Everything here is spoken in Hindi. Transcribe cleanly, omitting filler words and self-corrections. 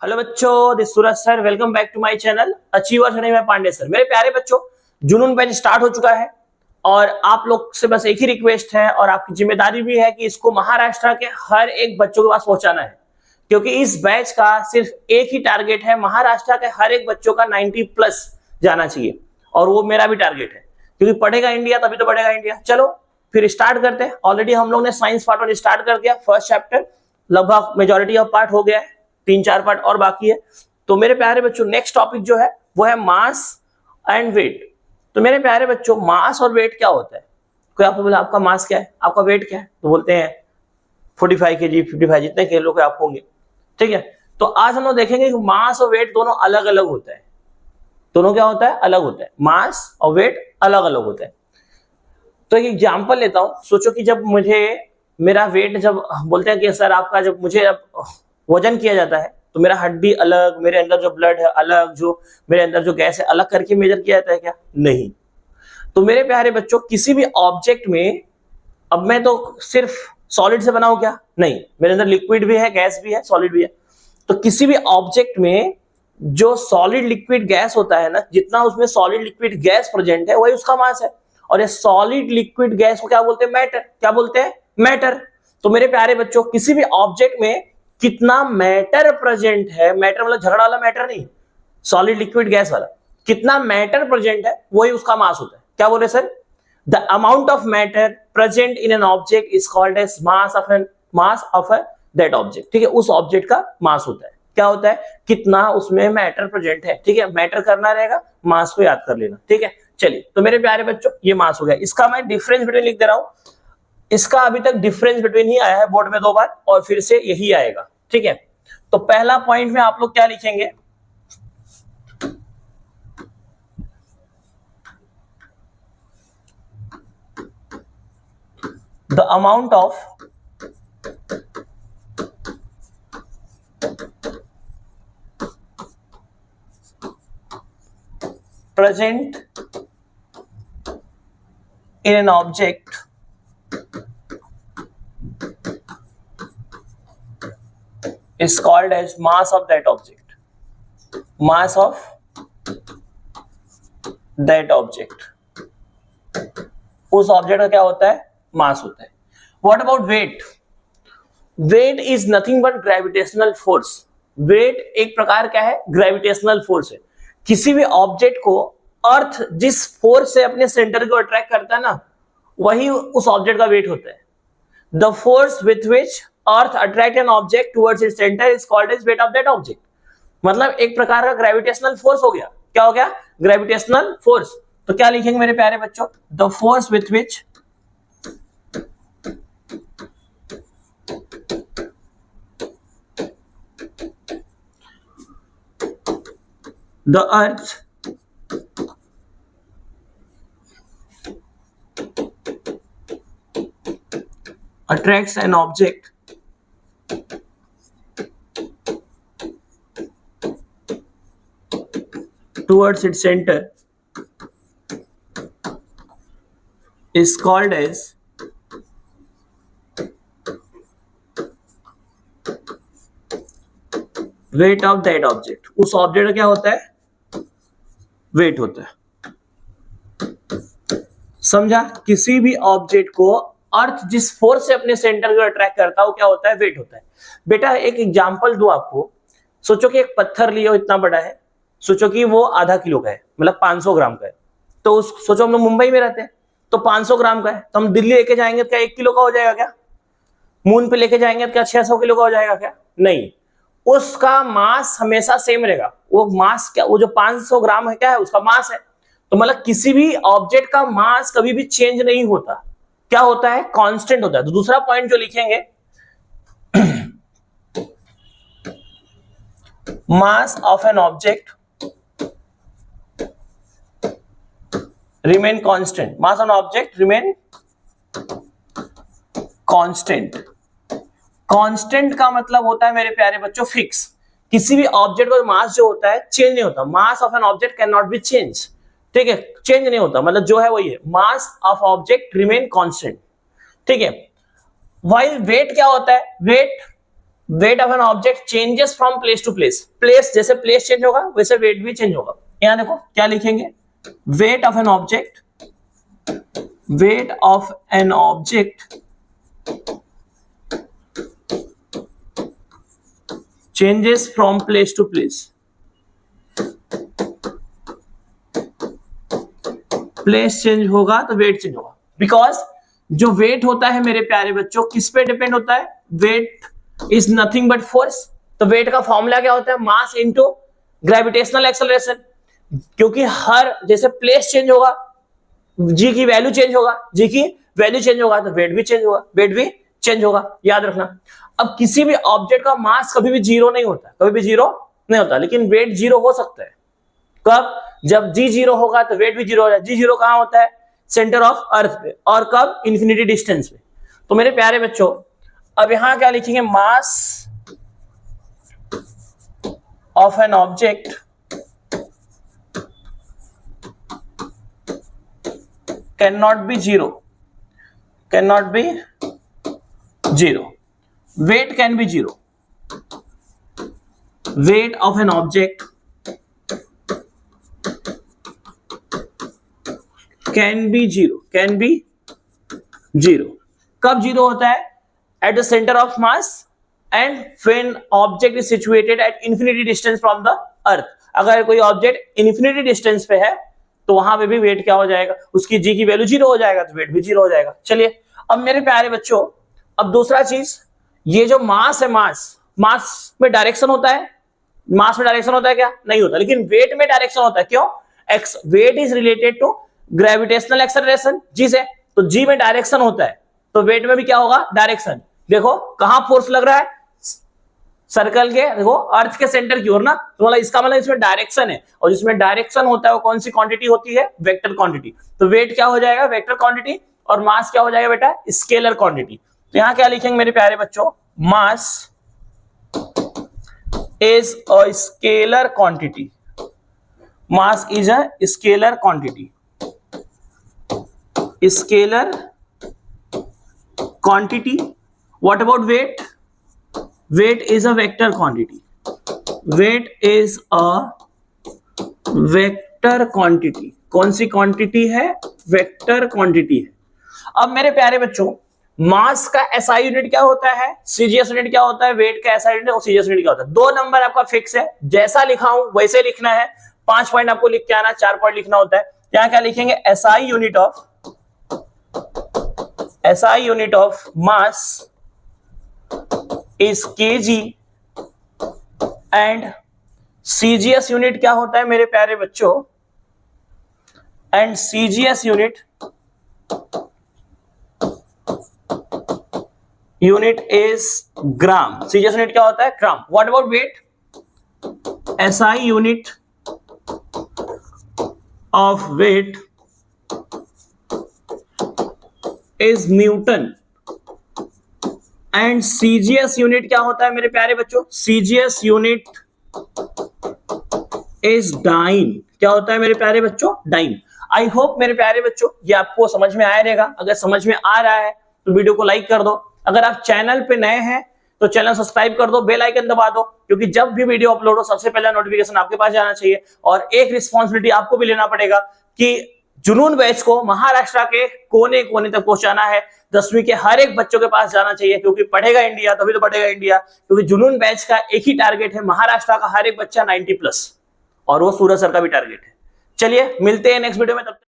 हेलो बच्चों, this Suraj sir. Welcome back to my channel achievers and मैं पांडे सर। मेरे प्यारे बच्चों, जुनून बैच स्टार्ट हो चुका है और आप लोग से बस एक ही रिक्वेस्ट है और आपकी जिम्मेदारी भी है कि इसको महाराष्ट्र के हर एक बच्चों के पास पहुंचाना है, क्योंकि इस बैच का सिर्फ एक ही टारगेट है, महाराष्ट्र के हर एक बच्चों का 90 प्लस जाना चाहिए और वो मेरा भी टारगेट है, क्योंकि पढ़ेगा इंडिया तभी तो बढ़ेगा इंडिया। चलो फिर स्टार्ट करते हैं। ऑलरेडी हम लोग ने साइंस पार्ट और स्टार्ट कर दिया। फर्स्ट चैप्टर लगभग मेजोरिटी ऑफ पार्ट हो गया है, 3-4 पार्ट और बाकी है। तो मेरे प्यारे बच्चों, नेक्स्ट टॉपिक जो है वो है मास एंड वेट। तो मेरे प्यारे बच्चों, मास और वेट क्या होता है? कोई आपको बोला आपका मास क्या है, आपका वेट क्या है, तो बोलते हैं 45 kg 55, जितने किलो के आप होंगे। ठीक है, तो आज हम लोग देखेंगे कि मास और वेट दोनों अलग अलग होता है। दोनों क्या होता है? अलग होता है। मास और वेट अलग अलग होता है। तो एक एग्जाम्पल लेता हूं। सोचो कि जब मुझे मेरा वेट, जब बोलते हैं कि सर आपका, जब मुझे वजन किया जाता है तो मेरा हड्डी अलग, मेरे अंदर जो ब्लड है अलग, जो मेरे अंदर जो गैस है अलग करके मेजर किया जाता है क्या? नहीं। तो मेरे प्यारे बच्चों, किसी भी ऑब्जेक्ट में, अब मैं तो सिर्फ सॉलिड से बना हूं क्या? नहीं, मेरे अंदर लिक्विड भी है, गैस भी है, सॉलिड भी है। तो किसी भी ऑब्जेक्ट में जो सॉलिड लिक्विड गैस होता है ना, जितना उसमें सॉलिड लिक्विड गैस प्रेजेंट है वही उसका मास है। और ये सॉलिड लिक्विड गैस को क्या बोलते हैं? मैटर। क्या बोलते हैं? मैटर। तो मेरे प्यारे बच्चों, किसी भी ऑब्जेक्ट में कितना मैटर प्रेजेंट है, मैटर मतलब झगड़ा वाला मैटर नहीं, सॉलिड लिक्विड गैस वाला, कितना मैटर प्रेजेंट है वही उसका मास होता है। क्या बोले sir? The amount of matter present in an object is called as mass of that object. ठीक है, उस ऑब्जेक्ट का मास होता है। क्या होता है? कितना उसमें मैटर प्रेजेंट है। ठीक है, मैटर करना रहेगा, मास को याद कर लेना। ठीक है, चलिए। तो मेरे प्यारे बच्चों, ये मास हो गया। इसका मैं डिफरेंस बिटवीन लिख दे रहा हूं। इसका अभी तक डिफरेंस बिटवीन ही आया है बोर्ड में 2 बार और फिर से यही आएगा। ठीक है, तो पहला पॉइंट में आप लोग क्या लिखेंगे? The amount of present in an object is called as mass of that object. Mass of that object. उस ऑब्जेक्ट का क्या होता है? मास होता है। What about weight? Weight is nothing but gravitational force. Weight एक प्रकार क्या है? ग्रेविटेशनल फोर्स है। किसी भी ऑब्जेक्ट को अर्थ जिस फोर्स से अपने सेंटर को अट्रैक्ट करता है ना, वही उस ऑब्जेक्ट का वेट होता है। The force with which Earth attract an object towards its center is called as weight of that object. मतलब एक प्रकार का ग्रेविटेशनल फोर्स हो गया। क्या हो गया? Gravitational force. तो क्या लिखेंगे मेरे प्यारे बच्चों? The force with which the earth attracts an object towards its center is called as weight of that object. उस ऑब्जेक्ट का क्या होता है? वेट होता है। समझा? किसी भी ऑब्जेक्ट को अर्थ जिस फोर्स से अपने सेंटर को अट्रैक्ट करता है वो क्या होता है? वेट होता है। बेटा एक एग्जांपल दूं आपको। सोचो कि एक पत्थर लियो, इतना बड़ा है। सोचो कि वो आधा किलो का है, मतलब 500 ग्राम का है। तो उस सोचो हम लोग मुंबई में रहते हैं तो 500 ग्राम का है, तो हम दिल्ली लेके जाएंगे तो क्या 1 किलो का हो जाएगा क्या? मून पे लेके जाएंगे तो क्या 600 किलो का हो जाएगा क्या? नहीं, उसका मास हमेशा सेम रहेगा। वो मास क्या, वो जो 500 ग्राम है क्या है? उसका मास है। तो मतलब किसी भी ऑब्जेक्ट का मास कभी भी चेंज नहीं होता। क्या होता है? कांस्टेंट होता है। तो दूसरा पॉइंट जो लिखेंगे, mass of an object remain constant. Mass of an object remain constant. Constant का मतलब होता है मेरे प्यारे बच्चों फिक्स। किसी भी ऑब्जेक्ट का मास जो होता है चेंज नहीं होता। मास of an object can not B change. ठीक है, चेंज नहीं होता, मतलब जो है वही है। Mass of object remain constant. ठीक है। व्हाइल वेट क्या होता है? Weight weight of an object changes from place to place, place जैसे प्लेस चेंज होगा वैसे वेट भी चेंज होगा। यहां देखो क्या लिखेंगे, weight of an object, weight of an object changes from place to place, place change होगा तो वेट चेंज होगा। बिकॉज जो वेट होता है मेरे प्यारे बच्चों किस पे डिपेंड होता है, weight is nothing but force. तो वेट का फॉर्मूला क्या होता है, मास इनटू ग्रेविटेशनल एक्सेलरेशन। क्योंकि हर जैसे प्लेस चेंज होगा जी की वैल्यू चेंज होगा, जी की वैल्यू चेंज होगा तो वेट भी चेंज होगा, वेट भी चेंज होगा, याद रखना। अब किसी भी ऑब्जेक्ट का मास कभी भी जीरो नहीं होता, कभी भी जीरो नहीं होता, लेकिन वेट जीरो हो सकता है। कब, जब जी जीरो होगा तो वेट भी जीरो हो जाए। जी जीरो कहां होता है, सेंटर ऑफ अर्थ पे, और कब, इंफिनिटी डिस्टेंस पे। तो मेरे प्यारे बच्चों अब यहां क्या लिखेंगे, mass of an object can not be zero, can not be zero, weight can be zero, weight of an object can be zero, can be zero. कब जीरो होता है, at the centre of mass and when object is situated at infinity distance from the earth. अगर कोई ऑब्जेक्ट इंफिनिटी डिस्टेंस पे है तो वहां पे भी वेट क्या हो जाएगा, उसकी जी की वैल्यू जीरो हो जाएगा तो वेट भी जीरो हो जाएगा। चलिए अब मेरे प्यारे बच्चों अब दूसरा चीज, ये जो मास है, मास में डायरेक्शन होता है, मास में डायरेक्शन होता है क्या, नहीं होता, लेकिन वेट में डायरेक्शन होता है। क्यों, x weight is related to gravitational acceleration, g से, तो जी में डायरेक्शन होता है तो वेट में भी क्या होगा, डायरेक्शन। देखो कहां फोर्स लग रहा है, सर्कल के, देखो अर्थ के सेंटर की ओर ना, तो मतलब इसका मतलब इसमें डायरेक्शन है, और जिसमें डायरेक्शन होता है वो कौन सी क्वांटिटी होती है, वेक्टर क्वांटिटी। तो वेट क्या हो जाएगा, वेक्टर क्वांटिटी, और मास क्या हो जाएगा बेटा, स्केलर क्वांटिटी। तो यहां क्या लिखेंगे मेरे प्यारे बच्चों, mass is a scalar quantity, mass is a scalar quantity, scalar quantity. What about weight, weight is a vector quantity, weight is a vector quantity. कौन सी क्वांटिटी है, वेक्टर क्वांटिटी है। अब मेरे प्यारे बच्चों मास का एसआई यूनिट क्या होता है, सीजीएस यूनिट क्या होता है, वेट का एसआई यूनिट और सीजीएस यूनिट क्या होता है। 2 नंबर आपका फिक्स है, जैसा लिखा हूं वैसे लिखना है। 5 पॉइंट आपको लिख के आना, 4 पॉइंट लिखना होता है। यहां क्या लिखेंगे, SI unit of mass is kg and CGS unit क्या होता है मेरे प्यारे बच्चों, and CGS unit is gram. CGS unit क्या होता है, gram. What about weight, SI unit of weight is newton and CGS unit क्या होता है मेरे प्यारे बच्चों, सीजीएस यूनिट इज डाइन। क्या होता है मेरे प्यारे बच्चों, डाइन। आई होप मेरे प्यारे बच्चों ये आपको समझ में आया रहेगा। अगर समझ में आ रहा है तो वीडियो को लाइक कर दो। अगर आप चैनल पे नए हैं तो चैनल सब्सक्राइब कर दो, बेल आइकन दबा दो, क्योंकि जब भी वीडियो अपलोड हो सबसे पहले नोटिफिकेशन आपके पास जाना चाहिए। और एक रिस्पॉन्सिबिलिटी आपको भी लेना पड़ेगा कि जुनून बैच को महाराष्ट्र के कोने कोने तक पहुंचाना है। 10वीं के हर एक बच्चों के पास जाना चाहिए, क्योंकि पढ़ेगा इंडिया तभी तो बढ़ेगा इंडिया। क्योंकि जुनून बैच का एक ही टारगेट है, महाराष्ट्र का हर एक बच्चा 90+, और वो सूरज सर का भी टारगेट है। चलिए मिलते हैं नेक्स्ट वीडियो में, तब तक